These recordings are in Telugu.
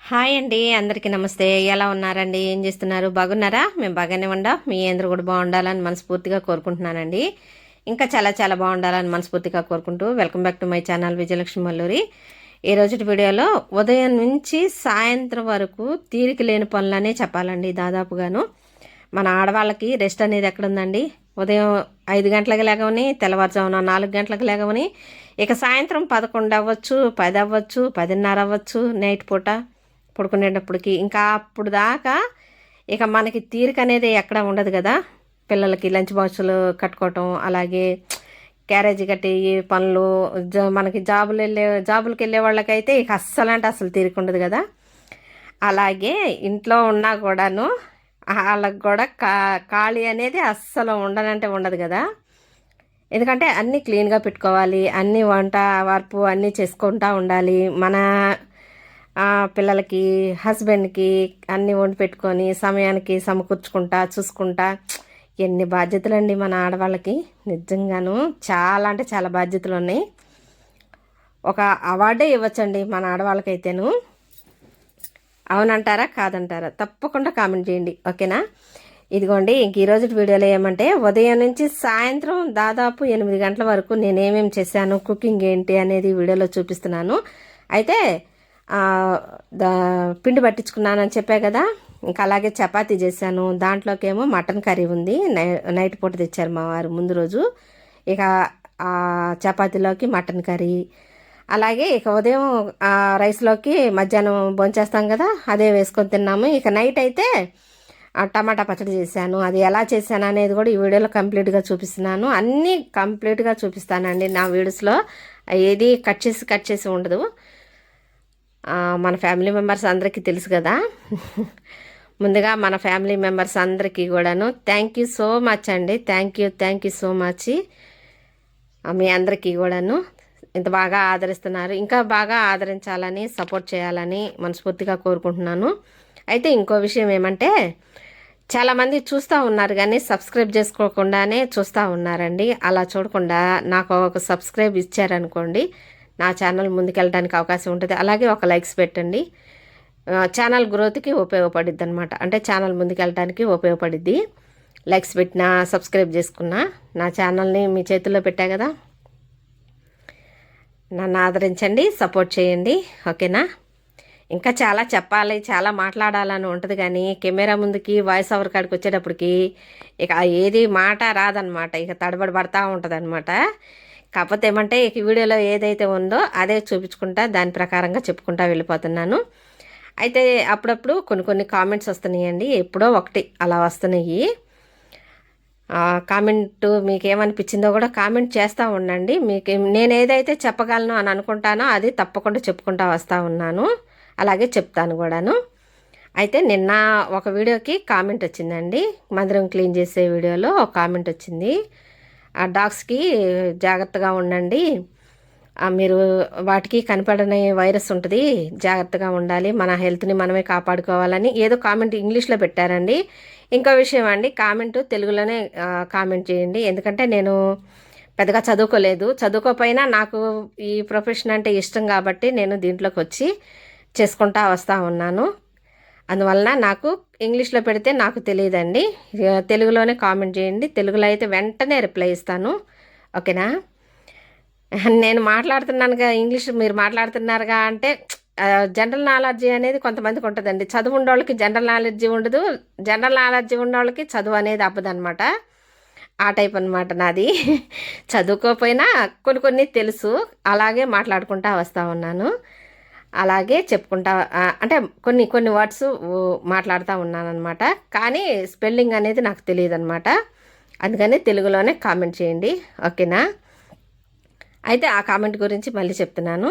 హాయ్ అండి, అందరికీ నమస్తే. ఎలా ఉన్నారండి? ఏం చేస్తున్నారు? బాగున్నారా? మేము బాగానే ఉండాం. మీ అందరూ కూడా బాగుండాలని మనస్ఫూర్తిగా కోరుకుంటున్నానండి. ఇంకా చాలా చాలా బాగుండాలని మనస్ఫూర్తిగా కోరుకుంటూ welcome back to my channel Vijayalakshmi Malluri. ఈ రోజు వీడియోలో ఉదయం నుంచి సాయంత్రం వరకు తీరిక లేని పనులనే చెప్పాలండి. దాదాపుగాను మన ఆడవాళ్ళకి రెస్ట్ అనేది ఎక్కడుందండి? ఉదయం 5 గంటలకు లేగవని, తెల్లవారుజామున 4 గంటలకు లేగవని, ఇక సాయంత్రం 11 అవ్వచ్చు, 10 అవ్వచ్చు, 10:30 అవ్వచ్చు, నైట్ పూట పడుకునేటప్పటికి. ఇంకా అప్పుడు దాకా ఇక మనకి తీరిక అనేది ఎక్కడ ఉండదు కదా. పిల్లలకి లంచ్ బాక్సులు కట్టుకోవటం, అలాగే క్యారేజీ కట్టి పనులు, మనకి జాబులకి వెళ్ళే వాళ్ళకైతే ఇక అస్సలు అంటే అసలు తీరిక ఉండదు కదా. అలాగే ఇంట్లో ఉన్నా కూడాను వాళ్ళకి కూడా ఖాళీ అనేది అస్సలు ఉండనంటే ఉండదు కదా. ఎందుకంటే అన్నీ క్లీన్గా పెట్టుకోవాలి, అన్నీ వంట వార్పు అన్నీ చేసుకుంటూ ఉండాలి. మన పిల్లలకి, హస్బెండ్కి అన్నీ వండి పెట్టుకొని సమయానికి సమకూర్చుకుంటా చూసుకుంటా. ఎన్ని బాధ్యతలండి మన ఆడవాళ్ళకి. నిజంగాను చాలా అంటే చాలా బాధ్యతలు ఉన్నాయి. ఒక అవార్డే ఇవ్వచ్చండి మన ఆడవాళ్ళకైతేను. అవునంటారా కాదంటారా? తప్పకుండా కామెంట్ చేయండి, ఓకేనా. ఇదిగోండి, ఇంక ఈరోజు వీడియోలో ఏమంటే ఉదయం నుంచి సాయంత్రం దాదాపు 8 గంటల వరకు నేనేమేమి చేశాను, కుకింగ్ ఏంటి అనేది వీడియోలో చూపిస్తున్నాను. అయితే పిండి పట్టించుకున్నానని చెప్పా కదా. ఇంకా అలాగే చపాతీ చేశాను. దాంట్లోకేమో మటన్ కర్రీ ఉంది, నైట్ పూట తెచ్చారు మా వారు ముందు రోజు. ఇక ఆ చపాతీలోకి మటన్ కర్రీ, అలాగే ఇక ఉదయం రైస్లోకి మధ్యాహ్నం భోంచేస్తాం కదా, అదే వేసుకొని తిన్నాము. ఇక నైట్ అయితే టమాటా పచ్చడి చేశాను. అది ఎలా చేశాను అనేది కూడా ఈ వీడియోలో కంప్లీట్గా చూపిస్తున్నాను. అన్నీ కంప్లీట్గా చూపిస్తానండి నా వీడియోస్లో. ఏది కట్ చేసి ఉండదు. మన ఫ్యామిలీ మెంబర్స్ అందరికీ తెలుసు కదా. ముందుగా మన ఫ్యామిలీ మెంబర్స్ అందరికీ కూడాను థ్యాంక్ యూ సో మచ్ అండి. Thank you so much. మీ అందరికీ కూడాను ఇంత బాగా ఆదరిస్తున్నారు. ఇంకా బాగా ఆదరించాలని, సపోర్ట్ చేయాలని మనస్ఫూర్తిగా కోరుకుంటున్నాను. అయితే ఇంకో విషయం ఏమంటే, చాలామంది చూస్తూ ఉన్నారు కానీ సబ్స్క్రైబ్ చేసుకోకుండానే చూస్తూ ఉన్నారండి. అలా చూడకుండా నాకు ఒక సబ్స్క్రైబ్ ఇచ్చారనుకోండి, నా ఛానల్ ముందుకెళ్ళడానికి అవకాశం ఉంటుంది. అలాగే ఒక లైక్స్ పెట్టండి. ఛానల్ గ్రోత్కి ఉపయోగపడిద్ది అనమాట. అంటే ఛానల్ ముందుకెళ్ళడానికి ఉపయోగపడిద్ది. లైక్స్ పెట్టినా, సబ్స్క్రైబ్ చేసుకున్నా, నా ఛానల్ని మీ చేతుల్లో పెట్టా కదా. నన్ను ఆదరించండి, సపోర్ట్ చేయండి, ఓకేనా. ఇంకా చాలా చెప్పాలి, చాలా మాట్లాడాలని ఉంటుంది కానీ కెమెరా ముందుకి వాయిస్ ఓవర్ కాడికి వచ్చేటప్పటికి ఇక ఏది మాట రాదనమాట. ఇక తడబడి పడతా ఉంటుంది అనమాట. కాకపోతే ఏమంటే ఈ వీడియోలో ఏదైతే ఉందో అదే చూపించుకుంటా, దాని ప్రకారంగా చెప్పుకుంటా వెళ్ళిపోతున్నాను. అయితే అప్పుడప్పుడు కొన్ని కామెంట్స్ వస్తున్నాయండి, ఎప్పుడో ఒకటి అలా వస్తున్నాయి. కామెంట్ మీకేమనిపించిందో కూడా కామెంట్ చేస్తూ ఉండండి. మీకు నేను ఏదైతే చెప్పగలను అని అనుకుంటానో అది తప్పకుండా చెప్పుకుంటా వస్తూ ఉన్నాను, అలాగే చెప్తాను కూడాను. అయితే నిన్న ఒక వీడియోకి కామెంట్ వచ్చిందండి. మందిరం క్లీన్ చేసే వీడియోలో ఒక కామెంట్ వచ్చింది. ఆ డాగ్స్కి జాగ్రత్తగా ఉండండి, మీరు వాటికి కనపడని వైరస్ ఉంటుంది, జాగ్రత్తగా ఉండాలి, మన హెల్త్ని మనమే కాపాడుకోవాలని ఏదో కామెంట్ ఇంగ్లీష్లో పెట్టారండి. ఇంకో విషయం అండి, కామెంట్ తెలుగులోనే కామెంట్ చేయండి. ఎందుకంటే నేను పెద్దగా చదువుకోపోయినా నాకు ఈ ప్రొఫెషన్ అంటే ఇష్టం కాబట్టి నేను దీంట్లోకి వచ్చి చేసుకుంటా వస్తూ ఉన్నాను. అందువలన నాకు ఇంగ్లీష్లో పెడితే నాకు తెలియదండి. తెలుగులోనే కామెంట్ చేయండి. తెలుగులో అయితే వెంటనే రిప్లై ఇస్తాను, ఓకేనా. నేను మాట్లాడుతున్నానుగా ఇంగ్లీష్, మీరు మాట్లాడుతున్నారుగా అంటే జనరల్ నాలెడ్జీ అనేది కొంతమందికి ఉంటుందండి. చదువు ఉన్నోళ్ళకి జనరల్ నాలెడ్జీ ఉండదు, జనరల్ నాలెడ్జీ ఉన్నోళ్ళకి చదువు అనేది అవ్వదన్నమాట. ఆ టైప్ అనమాట నాది. చదువుకోకపోయినా కొన్ని తెలుసు, అలాగే మాట్లాడుకుంటా వస్తూ ఉన్నాను, అలాగే చెప్పుకుంటా, అంటే కొన్ని వర్డ్స్ మాట్లాడుతూ ఉన్నాను అనమాట. కానీ స్పెల్లింగ్ అనేది నాకు తెలియదు అనమాట. అందుకని తెలుగులోనే కామెంట్ చేయండి, ఓకేనా. అయితే ఆ కామెంట్ గురించి మళ్ళీ చెప్తున్నాను.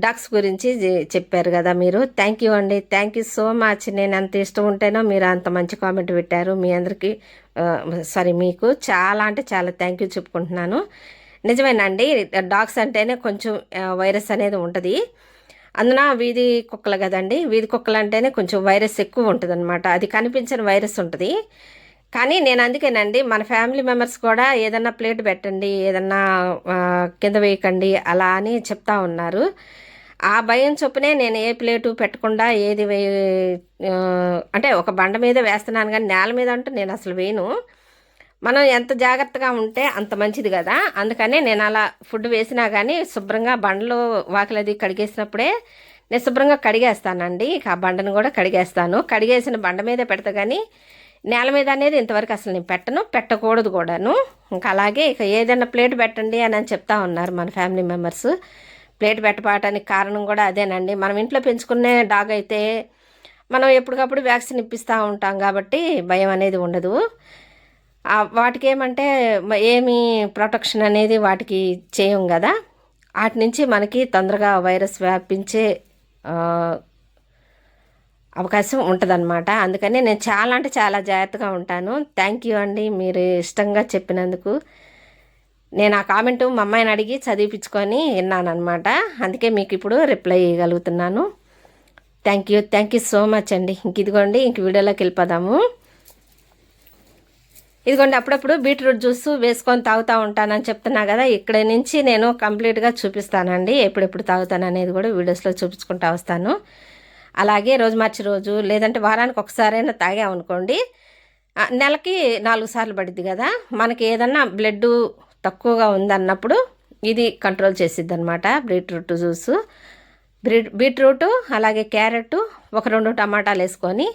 డక్స్ గురించి చెప్పారు కదా మీరు. థ్యాంక్ యూ అండి, థ్యాంక్ యూ సో మచ్. నేను అంత ఇష్టం ఉంటేనో మీరు అంత మంచి కామెంట్ పెట్టారు. మీ అందరికీ మీకు చాలా అంటే చాలా థ్యాంక్ యూ చెప్పుకుంటున్నాను. నిజమేనండి, డాగ్స్ అంటేనే కొంచెం వైరస్ అనేది ఉంటుంది. అందున వీధి కుక్కలు కదండి, వీధి కుక్కలు అంటేనే కొంచెం వైరస్ ఎక్కువ ఉంటుంది అనమాట. అది కనిపించని వైరస్ ఉంటుంది. కానీ నేను అందుకేనండి, మన ఫ్యామిలీ మెంబర్స్ కూడా ఏదన్నా ప్లేట్ పెట్టండి, ఏదన్నా కింద వేయకండి అలా అని చెప్తా ఉన్నారు. ఆ భయం చొప్పునే నేను ఏ ప్లేటు పెట్టకుండా అంటే ఒక బండ మీద వేస్తున్నాను, కానీ నేల మీద అంటే నేను అసలు వేయను. మనం ఎంత జాగ్రత్తగా ఉంటే అంత మంచిది కదా. అందుకనే నేను అలా ఫుడ్ వేసినా కానీ శుభ్రంగా బండలు వాకిలది కడిగేసినప్పుడే నేను శుభ్రంగా కడిగేస్తానండి. ఇక ఆ బండను కూడా కడిగేస్తాను. కడిగేసిన బండ మీదే పెడతా, కానీ నేల మీద అనేది ఇంతవరకు అసలు నేను పెట్టకూడదు కూడాను. ఇంకా అలాగే ఇక ఏదైనా ప్లేట్ పెట్టండి అని చెప్తా ఉన్నారు మన ఫ్యామిలీ మెంబర్స్. ప్లేట్ పెట్టడానికి కారణం కూడా అదేనండి. మనం ఇంట్లో పెంచుకునే డాగ్ అయితే మనం ఎప్పటికప్పుడు వ్యాక్సిన్ ఇప్పిస్తూ ఉంటాం కాబట్టి భయం అనేది ఉండదు. వాటికి ఏమంటే ఏమి ప్రొటెక్షన్ అనేది వాటికి చేయం కదా, వాటి నుంచి మనకి తొందరగా వైరస్ వ్యాపించే అవకాశం ఉంటుందన్నమాట. అందుకని నేను చాలా అంటే చాలా జాగ్రత్తగా ఉంటాను. థ్యాంక్ యూ అండి, మీరు ఇష్టంగా చెప్పినందుకు. నేను ఆ కామెంటు మా అమ్మాయిని అడిగి చదివించుకొని విన్నానమాట. అందుకే మీకు ఇప్పుడు రిప్లై ఇవ్వగలుగుతున్నాను. థ్యాంక్ యూ సో మచ్ అండి. ఇదిగోండి, వీడియోలోకి వెళ్ళిపోదాము. ఇదిగోండి, అప్పుడప్పుడు బీట్రూట్ జ్యూస్ వేసుకొని తాగుతూ ఉంటానని చెప్తున్నా కదా, ఇక్కడ నుంచి నేను కంప్లీట్గా చూపిస్తానండి. ఎప్పుడెప్పుడు తాగుతాను అనేది కూడా వీడియోస్లో చూపించుకుంటూ వస్తాను. అలాగే రోజు మార్చి రోజు లేదంటే వారానికి ఒకసారైనా తాగామనుకోండి, నెలకి 4 సార్లు పడుద్ది కదా. మనకి ఏదన్నా బ్లడ్ తక్కువగా ఉందన్నప్పుడు ఇది కంట్రోల్ చేసిద్ది అనమాట. బీట్రూట్ జ్యూసు, బీట్రూటు అలాగే క్యారెట్, 1-2 టమాటాలు వేసుకొని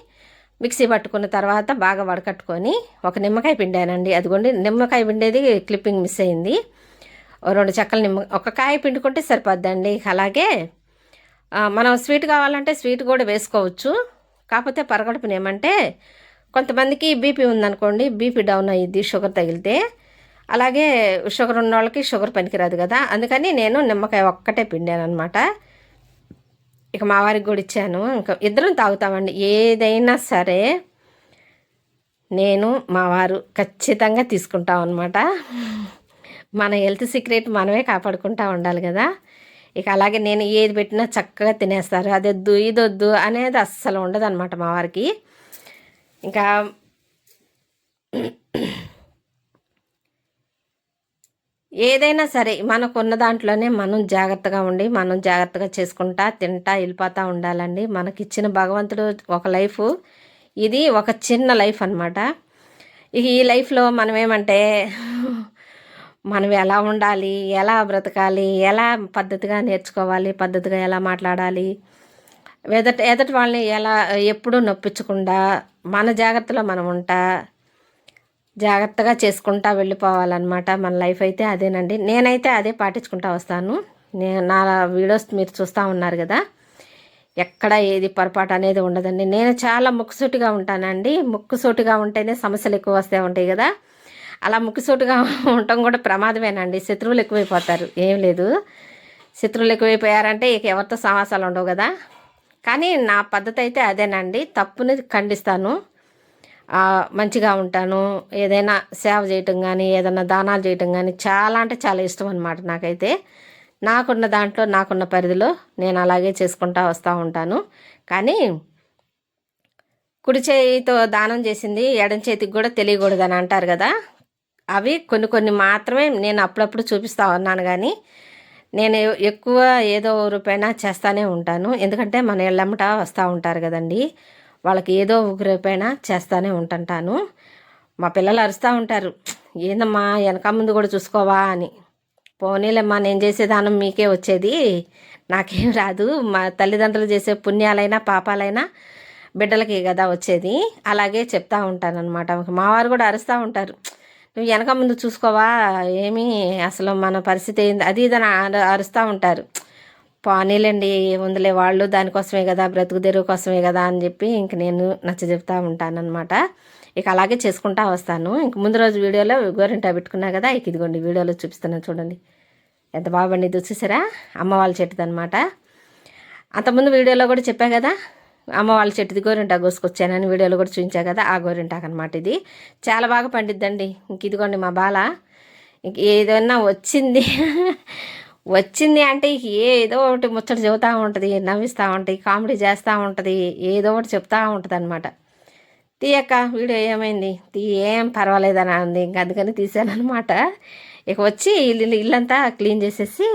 మిక్సీ పట్టుకున్న తర్వాత బాగా వడకట్టుకొని ఒక నిమ్మకాయ పిండానండి. అదిగోండి, నిమ్మకాయ పిండేది క్లిప్పింగ్ మిస్ అయింది. 2 చెక్కల ఒక కాయ పిండుకుంటే సరిపోద్దండి. అలాగే మనం స్వీట్ కావాలంటే స్వీట్ కూడా వేసుకోవచ్చు. కాకపోతే పరగడుపున ఏమంటే కొంతమందికి బీపీ ఉందనుకోండి, బీపీ డౌన్ అయ్యిద్ది షుగర్ తగిలితే. అలాగే షుగర్ ఉన్న వాళ్ళకి షుగర్ పనికిరాదు కదా, అందుకని నేను నిమ్మకాయ ఒక్కటే పిండాను అనమాట. ఇక మా వారికి కూడా ఇచ్చాను. ఇంకా ఇద్దరం తాగుతామండి ఏదైనా సరే. నేను మా వారు ఖచ్చితంగా తీసుకుంటాం అనమాట. మన హెల్త్ సీక్రెట్ మనమే కాపాడుకుంటూ ఉండాలి కదా. ఇక అలాగే నేను ఏది పెట్టినా చక్కగా తినేస్తారు. అదొద్దు ఇదొద్దు అనేది అస్సలు ఉండదు అనమాట మా వారికి. ఇంకా ఏదైనా సరే మనకున్న దాంట్లోనే మనం జాగ్రత్తగా ఉండి మనం జాగ్రత్తగా చేసుకుంటా తింటా వెళ్ళిపోతూ ఉండాలండి. మనకిచ్చిన భగవంతుడు ఒక లైఫ్, ఇది ఒక చిన్న లైఫ్ అనమాట. ఇక ఈ లైఫ్లో మనం ఏమంటే మనం ఎలా ఉండాలి, ఎలా బ్రతకాలి, ఎలా పద్ధతిగా నేర్చుకోవాలి, పద్ధతిగా ఎలా మాట్లాడాలి, ఎదటి వాళ్ళని ఎలా ఎప్పుడూ నొప్పించకుండా మన జాగ్రత్తలో మనం ఉంటా జాగ్రత్తగా చేసుకుంటా వెళ్ళిపోవాలన్నమాట. మన లైఫ్ అయితే అదేనండి. నేనైతే అదే పాటించుకుంటా వస్తాను. నా వీడియోస్ మీరు చూస్తూ ఉన్నారు కదా, ఎక్కడ ఏది పొరపాటు అనేది ఉండదండి. నేను చాలా ముక్కుసూటిగా ఉంటానండి. ముక్కుసూటిగా ఉంటేనే సమస్యలు ఎక్కువ వస్తూ ఉంటాయి కదా. అలా ముక్కుసూటిగా ఉండటం కూడా ప్రమాదమేనండి. శత్రువులు ఎక్కువైపోతారు. ఏం లేదు, శత్రువులు ఎక్కువైపోయారంటే ఇక ఎవరితో సమాసాలు ఉండవు కదా. కానీ నా పద్ధతి అయితే అదేనండి. తప్పుని ఖండిస్తాను, మంచిగా ఉంటాను. ఏదైనా సేవ చేయటం కానీ ఏదైనా దానాలు చేయటం కానీ చాలా అంటే చాలా ఇష్టం అనమాట నాకైతే. నాకున్న దాంట్లో నాకున్న పరిధిలో నేను అలాగే చేసుకుంటూ వస్తూ ఉంటాను. కానీ కుడి చేతితో దానం చేసింది ఎడం చేతికి కూడా తెలియకూడదని అంటారు కదా. అవి కొన్ని మాత్రమే నేను అప్పుడప్పుడు చూపిస్తూ ఉన్నాను, కానీ నేను ఎక్కువ ఏదో రూపాయినా చేస్తూనే ఉంటాను. ఎందుకంటే మన ఇళ్ళమ్మట వస్తూ ఉంటారు కదండి, వాళ్ళకి ఏదో ఒక రూపాయినా చేస్తూనే ఉంటుంటాను. మా పిల్లలు అరుస్తూ ఉంటారు, ఏందమ్మా వెనక ముందు కూడా చూసుకోవా అని. పోనీలేమ్మా, నేను చేసే దానం మీకే వచ్చేది, నాకేం రాదు. మా తల్లిదండ్రులు చేసే పుణ్యాలైనా పాపాలైనా బిడ్డలకి కదా వచ్చేది. అలాగే చెప్తూ ఉంటానన్నమాట. మా వారు కూడా అరుస్తూ ఉంటారు, నువ్వు వెనక ముందు చూసుకోవా, ఏమీ అసలు మన పరిస్థితి ఏంది అది ఇదని అరుస్తూ ఉంటారు. పోనీలేండి, ఉందిలే, వాళ్ళు దానికోసమే కదా, బ్రతుకు తెరువు కోసమే కదా అని చెప్పి ఇంక నేను చెప్తూ ఉంటానన్నమాట. ఇక అలాగే చేసుకుంటా వస్తాను. ఇంక ముందు రోజు వీడియోలో గోరింటా పెట్టుకున్నా కదా, ఇక ఇదిగోండి వీడియోలో చూపిస్తున్నాను చూడండి, ఎంత బాగుండి ఇది చూసారా, అమ్మ వాళ్ళ చెట్టుది అనమాట. అంతకుముందు వీడియోలో కూడా చెప్పా కదా, అమ్మ వాళ్ళ చెట్టుది గోరింటా కోసుకొచ్చానని వీడియోలో కూడా చూపించా కదా, ఆ గోరింటాకు అనమాట. ఇది చాలా బాగా పండిద్దండి. ఇంక ఇదిగోండి మా బాల, ఇంక ఏదైనా వచ్చింది అంటే ఏదో ఒకటి ముచ్చట చెబుతూ ఉంటుంది, నవ్విస్తూ ఉంటుంది, కామెడీ చేస్తూ ఉంటుంది, ఏదో ఒకటి చెప్తూ ఉంటుంది అనమాట. తీయక్క వీడియో ఏమైంది, ఏం పర్వాలేదని అంది. ఇంక అందుకని తీసాను అనమాట. ఇక వచ్చి ఇల్లంతా క్లీన్ చేసేసి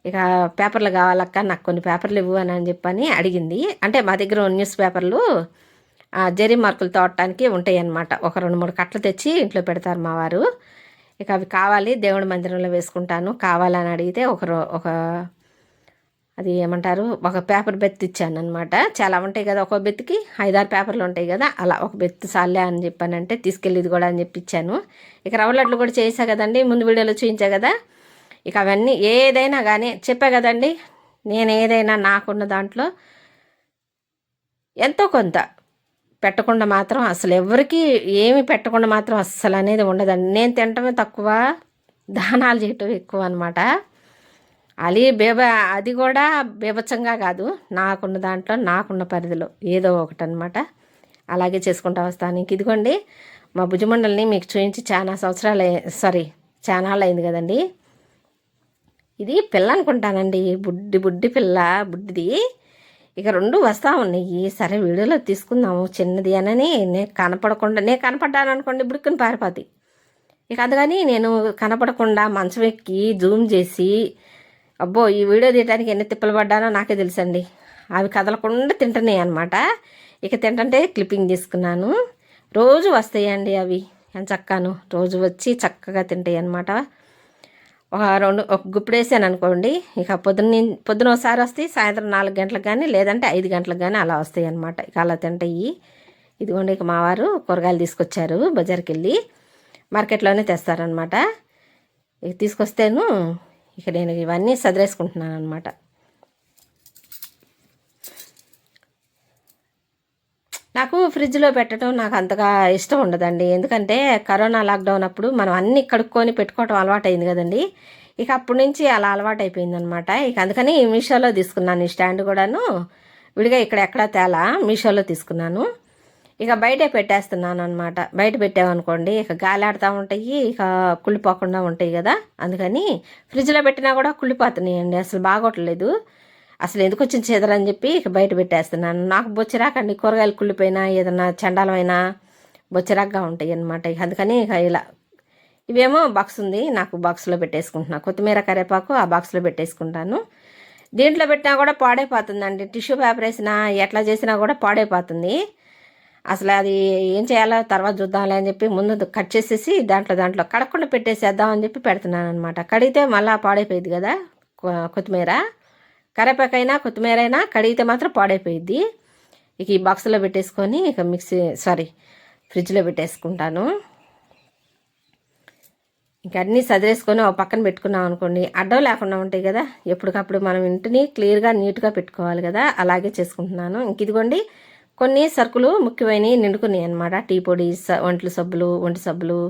ఇక పేపర్లు కావాలక్క, నాకు కొన్ని పేపర్లు ఇవ్వు అని చెప్పని అడిగింది. అంటే మా దగ్గర న్యూస్ పేపర్లు జరీ మార్కులు తోడటానికి ఉంటాయి అన్నమాట. ఒక 2-3 కట్టలు తెచ్చి ఇంట్లో పెడతారు మా వారు. ఇక అవి కావాలి, దేవుడి మందిరంలో వేసుకుంటాను కావాలని అడిగితే ఒక అది ఏమంటారు, ఒక పేపర్ బెత్తి ఇచ్చాను అనమాట. చాలా ఉంటాయి కదా, ఒక బెత్తికి 5-6 పేపర్లు ఉంటాయి కదా, అలా ఒక బెత్తి సాలే అని చెప్పానంటే తీసుకెళ్ళి ఇది కూడా అని చెప్పి ఇచ్చాను. ఇక రవ్వ లడ్లు కూడా చేసా కదండి, ముందు వీడియోలో చూపించా కదా. ఇక అవన్నీ ఏదైనా కానీ చెప్పా కదండి, నేను ఏదైనా నాకున్న దాంట్లో ఎంతో కొంత పెట్టకుండా మాత్రం అసలు ఎవరికి ఏమి పెట్టకుండా మాత్రం అస్సలు అనేది ఉండదండి. నేను తినటమే తక్కువ, దానాలు చేయటం ఎక్కువ అనమాట. అది కూడా బీభత్సంగా కాదు, నాకున్న దాంట్లో నాకున్న పరిధిలో ఏదో ఒకటి అనమాట. అలాగే చేసుకుంటూ వస్తాను. ఇంక ఇదిగోండి మా భుజమండలిని మీకు చూపించి చాలా అయింది కదండి. ఇది పిల్ల అనుకుంటానండి, బుడ్డి పిల్ల, బుడ్డిది. ఇక 2 వస్తూ ఉన్నాయి. సరే వీడియోలో తీసుకుందాము చిన్నది అని నేను కనపడ్డాను అనుకోండి బుడుక్కుని పారిపోతాయి. ఇక అందుకని నేను కనపడకుండా మంచం ఎక్కి జూమ్ చేసి, అబ్బో ఈ వీడియో తీయడానికి ఎన్ని తిప్పలు పడ్డానో నాకే తెలుసండి. అవి కదలకుండా తింటున్నాయి అనమాట. ఇక తింటుంటే క్లిప్పింగ్ తీసుకున్నాను. రోజు వస్తాయండి అవి, చక్కను రోజు వచ్చి చక్కగా తింటాయి అనమాట. ఒక గుప్పుడు వేసాను అనుకోండి, ఇక పొద్దున ఒకసారి వస్తాయి, సాయంత్రం 4 గంటలకు కానీ లేదంటే 5 గంటలకు కానీ అలా వస్తాయి అనమాట. ఇక అలా తింటాయి. ఇదిగోండి ఇక మా వారు కూరగాయలు తీసుకొచ్చారు, బజార్కి వెళ్ళి మార్కెట్లోనే తెస్తారనమాట. ఇక తీసుకొస్తేను ఇక నేను ఇవన్నీ సదిరేసుకుంటున్నాను అనమాట. నాకు ఫ్రిడ్జ్లో పెట్టడం నాకు అంతగా ఇష్టం ఉండదండి. ఎందుకంటే కరోనా లాక్డౌన్ అప్పుడు మనం అన్నీ కడుక్కొని పెట్టుకోవటం అలవాటైంది కదండి. ఇక అప్పటి నుంచి అలా అలవాటైపోయింది అనమాట. ఇక అందుకని మీషోలో తీసుకున్నాను. ఈ స్టాండ్ కూడాను విడిగా ఇక్కడ ఎక్కడా తేలా, మీషోలో తీసుకున్నాను. ఇక బయటే పెట్టేస్తున్నాను అనమాట. బయట పెట్టామనుకోండి ఇక గాలి ఆడుతూ ఉంటాయి, ఇక కుళ్ళిపోకుండా ఉంటాయి కదా. అందుకని ఫ్రిడ్జ్లో పెట్టినా కూడా కుళ్ళిపోతున్నాయండి, అసలు బాగోట్లేదు. అసలు ఎందుకు వచ్చిన చెదరని చెప్పి ఇక బయట పెట్టేస్తున్నాను. నాకు బొచ్చిరాకండి, కూరగాయలు కుళ్ళిపోయినా ఏదన్నా చండాలమైనా బొచ్చిరాగ్గా ఉంటాయి అన్నమాట. ఇక అందుకని ఇక ఇలా ఇవేమో బాక్స్ ఉంది, నాకు బాక్స్లో పెట్టేసుకుంటున్నాను. కొత్తిమీర, కరివేపాకు ఆ బాక్స్లో పెట్టేసుకుంటాను. దీంట్లో పెట్టినా కూడా పాడైపోతుందండి. టిష్యూ పేపర్ వేసినా ఎట్లా చేసినా కూడా పాడైపోతుంది. అసలు అది ఏం చేయాలో తర్వాత చూద్దాంలే అని చెప్పి ముందు కట్ చేసేసి దాంట్లో కడగకుండా పెట్టేసేద్దామని చెప్పి పెడుతున్నాను అనమాట. కడిగితే మళ్ళీ పాడైపోయింది కదా కొత్తిమీర. కరివేపాకైనా కొత్తిమీర అయినా కడిగితే మాత్రం పాడైపోయిద్ది. ఇక ఈ బాక్స్లో పెట్టేసుకొని ఇక ఫ్రిడ్జ్లో పెట్టేసుకుంటాను. ఇంక అన్నీ సదిరేసుకొని ఒక పక్కన పెట్టుకున్నాం అనుకోండి, అడ్డం లేకుండా ఉంటాయి కదా. ఎప్పటికప్పుడు మనం ఇంటిని క్లియర్గా నీట్గా పెట్టుకోవాలి కదా, అలాగే చేసుకుంటున్నాను. ఇంక ఇదిగోండి కొన్ని సరుకులు ముఖ్యమైనవి నిండుకున్నాయి అనమాట. టీ పొడి, ఒంటి సబ్బులు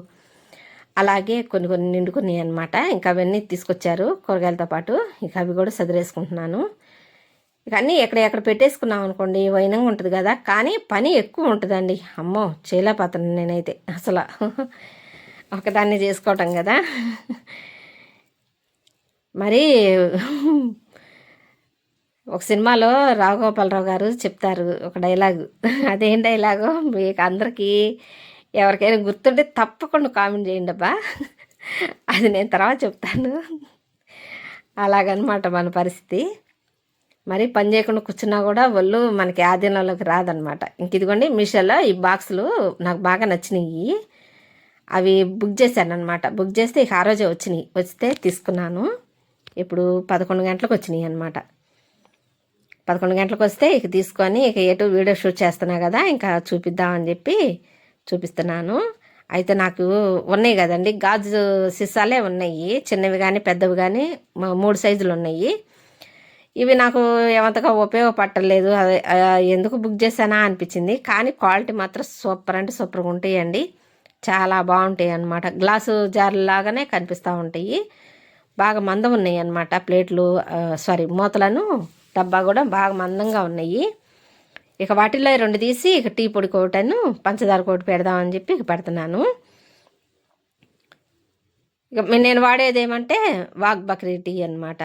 అలాగే కొన్ని నిండుకున్నాయి అనమాట. ఇంకా అవన్నీ తీసుకొచ్చారు కూరగాయలతో పాటు. ఇక అవి కూడా సదిరేసుకుంటున్నాను. ఇక అన్నీ ఎక్కడ పెట్టేసుకున్నాం అనుకోండి వైనంగా ఉంటుంది కదా, కానీ పని ఎక్కువ ఉంటుందండి. అమ్మో చేయలేకపోతున్నాను నేనైతే అసలు, ఒకదాన్ని చేసుకోవటం కదా. మరి ఒక సినిమాలో రావుగోపాలరావు గారు చెప్తారు ఒక డైలాగు. అదేం డైలాగో మీకు అందరికీ ఎవరికైనా గుర్తుంటే తప్పకుండా కామెంట్ చేయండి అబ్బా, అది నేను తర్వాత చెప్తాను. అలాగనమాట మన పరిస్థితి. మరి పని చేయకుండా కూర్చున్నా కూడా ఒళ్ళు మనకి ఆధీనంలోకి రాదనమాట. ఇంక ఇదిగోండి మీషోలో ఈ బాక్సులు నాకు బాగా నచ్చినాయి. అవి బుక్ చేశాను అనమాట. బుక్ చేస్తే ఇక ఆ రోజే వస్తే తీసుకున్నాను. ఇప్పుడు 11 గంటలకు వచ్చినాయి అనమాట. 11 గంటలకు వస్తే ఇక తీసుకొని ఇక ఎటు వీడియో షూట్ చేస్తున్నా కదా, ఇంకా చూపిద్దామని చెప్పి చూపిస్తున్నాను. అయితే నాకు ఉన్నాయి కదండి గాజు సీసాలే ఉన్నాయి, చిన్నవి కానీ పెద్దవి కానీ 3 సైజులు ఉన్నాయి. ఇవి నాకు ఏమంతగా ఉపయోగపడలేదు, ఎందుకు బుక్ చేశానా అనిపించింది. కానీ క్వాలిటీ మాత్రం సూపర్ అంటే సూపర్గా ఉంటాయండి, చాలా బాగుంటాయి అన్నమాట. గ్లాసు జార్లు లాగానే కనిపిస్తూ ఉంటాయి, బాగా మందం ఉన్నాయి అన్నమాట. ప్లేట్లు మూతలను డబ్బా కూడా బాగా మందంగా ఉన్నాయి. ఇక వాటిల్లో 2 తీసి ఇక టీ పొడి కోటను పంచదార కోటి పెడదామని చెప్పి ఇక పెడుతున్నాను. ఇక నేను వాడేది ఏమంటే వాగ్ బక్రీ టీ అనమాట.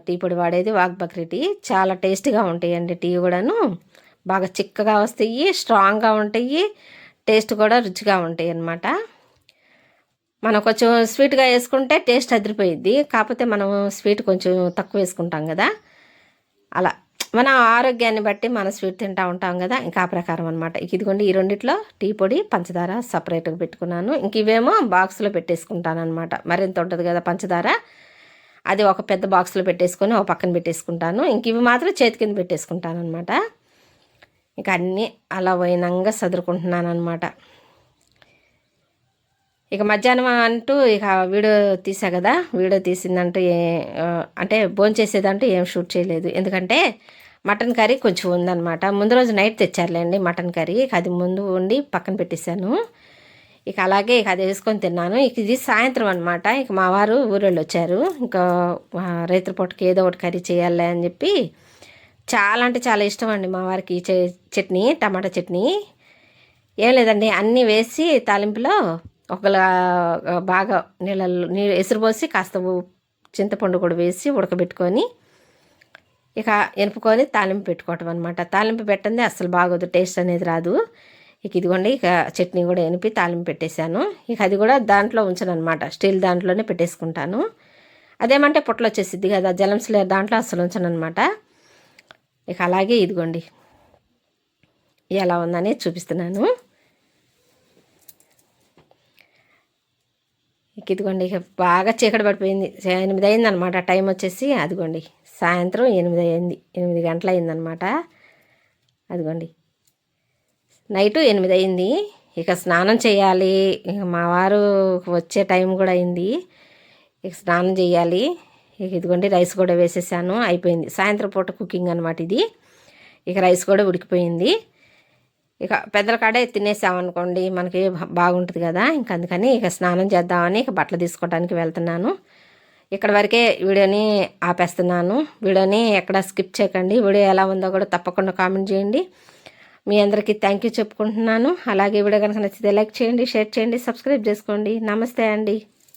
టీ పొడి వాడేది వాగ్ బక్రీ టీ. చాలా టేస్టీగా ఉంటాయండి టీ కూడాను, బాగా చిక్కగా వస్తాయి, స్ట్రాంగ్గా ఉంటాయి, టేస్ట్ కూడా రుచిగా ఉంటాయి అన్నమాట. మనం కొంచెం స్వీట్గా వేసుకుంటే టేస్ట్ అదిరిపోయిద్ది. కాకపోతే మనం స్వీట్ కొంచెం తక్కువ వేసుకుంటాం కదా, అలా మన ఆరోగ్యాన్ని బట్టి మన స్వీట్ తింటూ ఉంటాం కదా, ఇంకా ఆ ప్రకారం అనమాట. ఇదిగోండి ఈ రెండిట్లో టీ పొడి పంచదార సపరేట్గా పెట్టుకున్నాను. ఇంక ఇవేమో బాక్స్లో పెట్టేసుకుంటాను అనమాట. మరింత ఉంటుంది కదా పంచదార, అది ఒక పెద్ద బాక్స్లో పెట్టేసుకొని ఒక పక్కన పెట్టేసుకుంటాను. ఇంక ఇవి మాత్రం చేతి కింద పెట్టేసుకుంటాను అనమాట. ఇక అన్నీ అలా వైనంగా సదురుకుంటున్నాను అనమాట. ఇక మధ్యాహ్నం అంటూ ఇక వీడియో తీసా కదా, వీడియో తీసిందంటూ అంటే భోంచేసేదంటూ ఏం షూట్ చేయలేదు. ఎందుకంటే మటన్ కర్రీ కొంచెం ఉందన్నమాట. ముందు రోజు నైట్ తెచ్చారులేండి మటన్ కర్రీ. ఇక అది ముందు వండి పక్కన పెట్టేశాను. ఇక అలాగే ఇక అది వేసుకొని తిన్నాను. ఇక ఇది సాయంత్రం అనమాట. ఇక మా వారు ఊరెళ్ళి వచ్చారు. ఇంకా రైతుల పూటకి ఏదో ఒకటి కర్రీ చేయాలి అని చెప్పి, చాలా అంటే చాలా ఇష్టం అండి మా వారికి చట్నీ, టమాటా చట్నీ. ఏం లేదండి, అన్నీ వేసి తాలింపులో ఒకలా బాగా నీళ్ళు ఎసురు పోసి కాస్త చింతపండు కూడా వేసి ఉడకబెట్టుకొని ఇక ఎనుపుకొని తాలింపు పెట్టుకోవటం అనమాట. తాలింపు పెట్టండి అస్సలు బాగోదు, టేస్ట్ అనేది రాదు. ఇక ఇదిగోండి ఇక చట్నీ కూడా ఎనిపి తాలింపు పెట్టేశాను. ఇక అది కూడా దాంట్లో ఉంచను అనమాట, స్టీల్ దాంట్లోనే పెట్టేసుకుంటాను. అదేమంటే పొట్లు వచ్చేసిద్ది కదా, జలంస్లే దాంట్లో అస్సలు ఉంచను అనమాట. ఇక అలాగే ఇదిగోండి ఎలా ఉందని చూపిస్తున్నాను. ఇక ఇదిగోండి ఇక బాగా చీకటి పడిపోయింది. 8 అయిందనమాట టైం వచ్చేసి. అదిగోండి సాయంత్రం 8 అయింది, 8 గంటలు అయిందనమాట. అదిగోండి నైటు 8 అయింది. ఇక స్నానం చేయాలి. ఇక మా వారు వచ్చే టైం కూడా అయింది. ఇక స్నానం చేయాలి. ఇక ఇదిగోండి రైస్ కూడా వేసేసాను, అయిపోయింది. సాయంత్రం పూట కుకింగ్ అనమాట ఇది. ఇక రైస్ కూడా ఉడికిపోయింది. ఇక పెద్దల కాడే తినేసామనుకోండి మనకి బాగుంటుంది కదా, ఇంక అందుకని ఇక స్నానం చేద్దామని ఇక బట్టలు తీసుకోవడానికి వెళ్తున్నాను. ఇక్కడ వరకే వీడియోని ఆపేస్తున్నాను. వీడియోని ఎక్కడ స్కిప్ చేయకండి. వీడియో ఎలా ఉందో కూడా తప్పకుండా కామెంట్ చేయండి. మీ అందరికీ థ్యాంక్ యూ చెప్పుకుంటున్నాను. అలాగే వీడియో కనుక నచ్చితే లైక్ చేయండి, షేర్ చేయండి, సబ్స్క్రైబ్ చేసుకోండి. నమస్తే అండి.